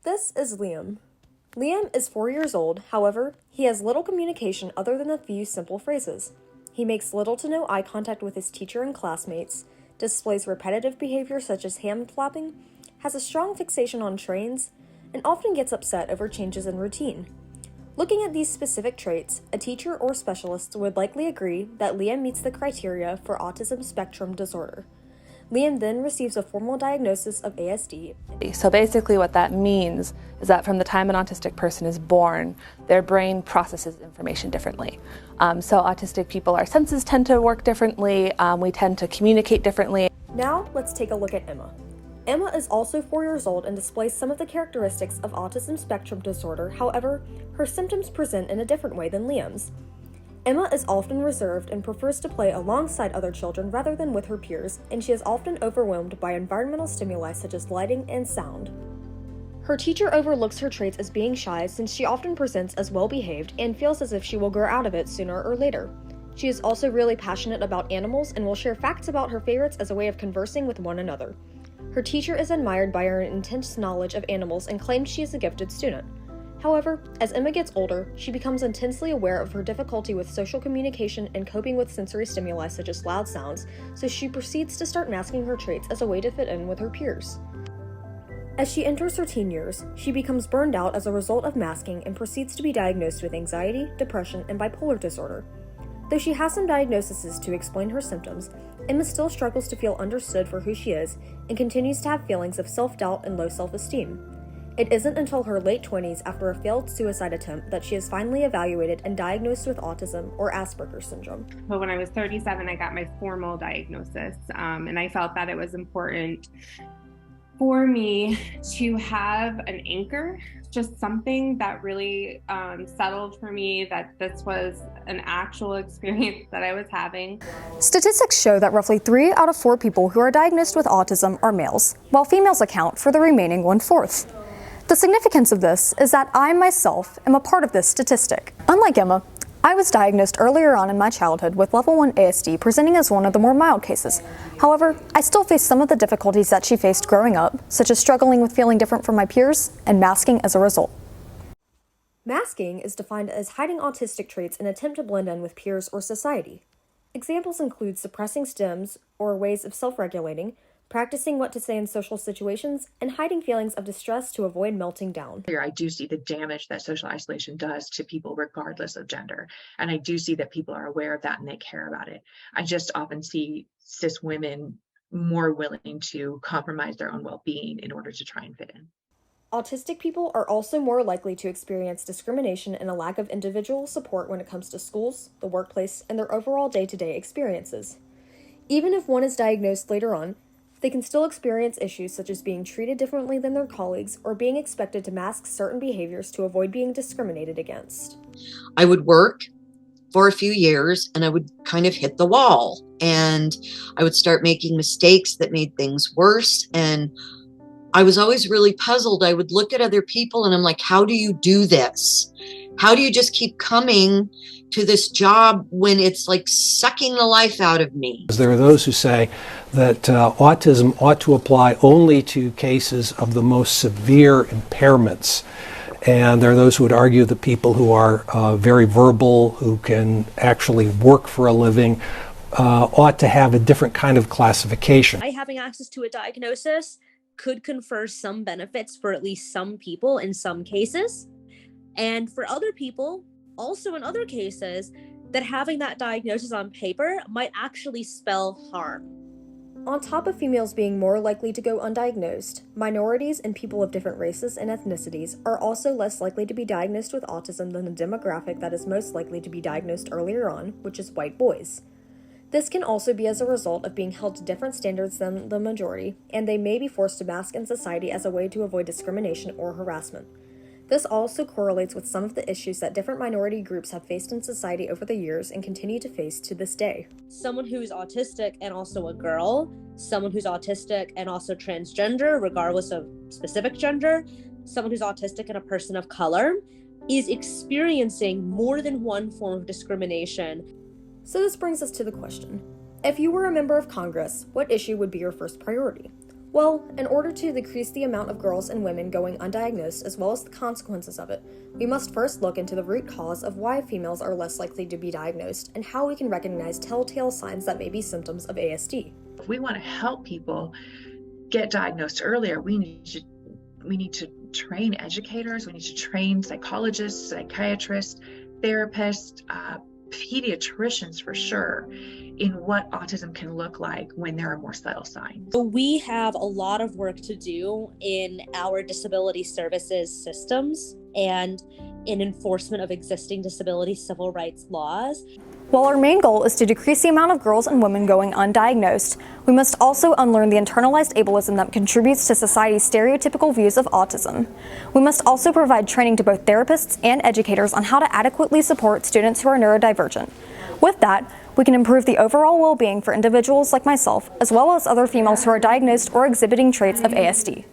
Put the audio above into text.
This is Liam. Liam is 4 years old, however, he has little communication other than a few simple phrases. He makes little to no eye contact with his teacher and classmates, displays repetitive behavior such as hand flapping, has a strong fixation on trains, and often gets upset over changes in routine. Looking at these specific traits, a teacher or specialist would likely agree that Liam meets the criteria for autism spectrum disorder. Liam then receives a formal diagnosis of ASD. So basically what that means is that from the time an autistic person is born, their brain processes information differently. So autistic people, our senses tend to work differently, we tend to communicate differently. Now let's take a look at Emma. Emma is also 4 years old and displays some of the characteristics of autism spectrum disorder, however, her symptoms present in a different way than Liam's. Emma is often reserved and prefers to play alongside other children rather than with her peers, and she is often overwhelmed by environmental stimuli such as lighting and sound. Her teacher overlooks her traits as being shy since she often presents as well-behaved and feels as if she will grow out of it sooner or later. She is also really passionate about animals and will share facts about her favorites as a way of conversing with one another. Her teacher is admired by her intense knowledge of animals and claims she is a gifted student. However, as Emma gets older, she becomes intensely aware of her difficulty with social communication and coping with sensory stimuli such as loud sounds, so she proceeds to start masking her traits as a way to fit in with her peers. As she enters her teen years, she becomes burned out as a result of masking and proceeds to be diagnosed with anxiety, depression, and bipolar disorder. Though she has some diagnoses to explain her symptoms, Emma still struggles to feel understood for who she is and continues to have feelings of self-doubt and low self-esteem. It isn't until her late 20s after a failed suicide attempt that she is finally evaluated and diagnosed with autism or Asperger's syndrome. But when I was 37, I got my formal diagnosis, and I felt that it was important for me to have an anchor, just something that really settled for me that this was an actual experience that I was having. Statistics show that roughly 3 out of 4 people who are diagnosed with autism are males, while females account for the remaining 1/4. The significance of this is that I myself am a part of this statistic. Unlike Emma, I was diagnosed earlier on in my childhood with level 1 ASD presenting as one of the more mild cases. However, I still face some of the difficulties that she faced growing up, such as struggling with feeling different from my peers and masking as a result. Masking is defined as hiding autistic traits in an attempt to blend in with peers or society. Examples include suppressing stims or ways of self-regulating, practicing what to say in social situations, and hiding feelings of distress to avoid melting down. I do see the damage that social isolation does to people regardless of gender. And I do see that people are aware of that and they care about it. I just often see cis women more willing to compromise their own well-being in order to try and fit in. Autistic people are also more likely to experience discrimination and a lack of individual support when it comes to schools, the workplace, and their overall day-to-day experiences. Even if one is diagnosed later on, they can still experience issues such as being treated differently than their colleagues or being expected to mask certain behaviors to avoid being discriminated against. I would work for a few years and I would kind of hit the wall and I would start making mistakes that made things worse. And I was always really puzzled. I would look at other people and I'm like, how do you do this? How do you just keep coming to this job when it's like sucking the life out of me? There are those who say that autism ought to apply only to cases of the most severe impairments. And there are those who would argue that people who are very verbal, who can actually work for a living, ought to have a different kind of classification. Having access to a diagnosis could confer some benefits for at least some people in some cases. And for other people, also in other cases, that having that diagnosis on paper might actually spell harm. On top of females being more likely to go undiagnosed, minorities and people of different races and ethnicities are also less likely to be diagnosed with autism than the demographic that is most likely to be diagnosed earlier on, which is white boys. This can also be as a result of being held to different standards than the majority, and they may be forced to mask in society as a way to avoid discrimination or harassment. This also correlates with some of the issues that different minority groups have faced in society over the years and continue to face to this day. Someone who's autistic and also a girl, someone who's autistic and also transgender, regardless of specific gender, someone who's autistic and a person of color, is experiencing more than one form of discrimination. So this brings us to the question. If you were a member of Congress, what issue would be your first priority? Well, in order to decrease the amount of girls and women going undiagnosed as well as the consequences of it, we must first look into the root cause of why females are less likely to be diagnosed and how we can recognize telltale signs that may be symptoms of ASD. If we want to help people get diagnosed earlier, we need to train educators, we need to train psychologists, psychiatrists, therapists, pediatricians for sure, in what autism can look like when there are more subtle signs. So we have a lot of work to do in our disability services systems and in enforcement of existing disability civil rights laws. While our main goal is to decrease the amount of girls and women going undiagnosed, we must also unlearn the internalized ableism that contributes to society's stereotypical views of autism. We must also provide training to both therapists and educators on how to adequately support students who are neurodivergent. With that, we can improve the overall well-being for individuals like myself, as well as other females who are diagnosed or exhibiting traits of ASD.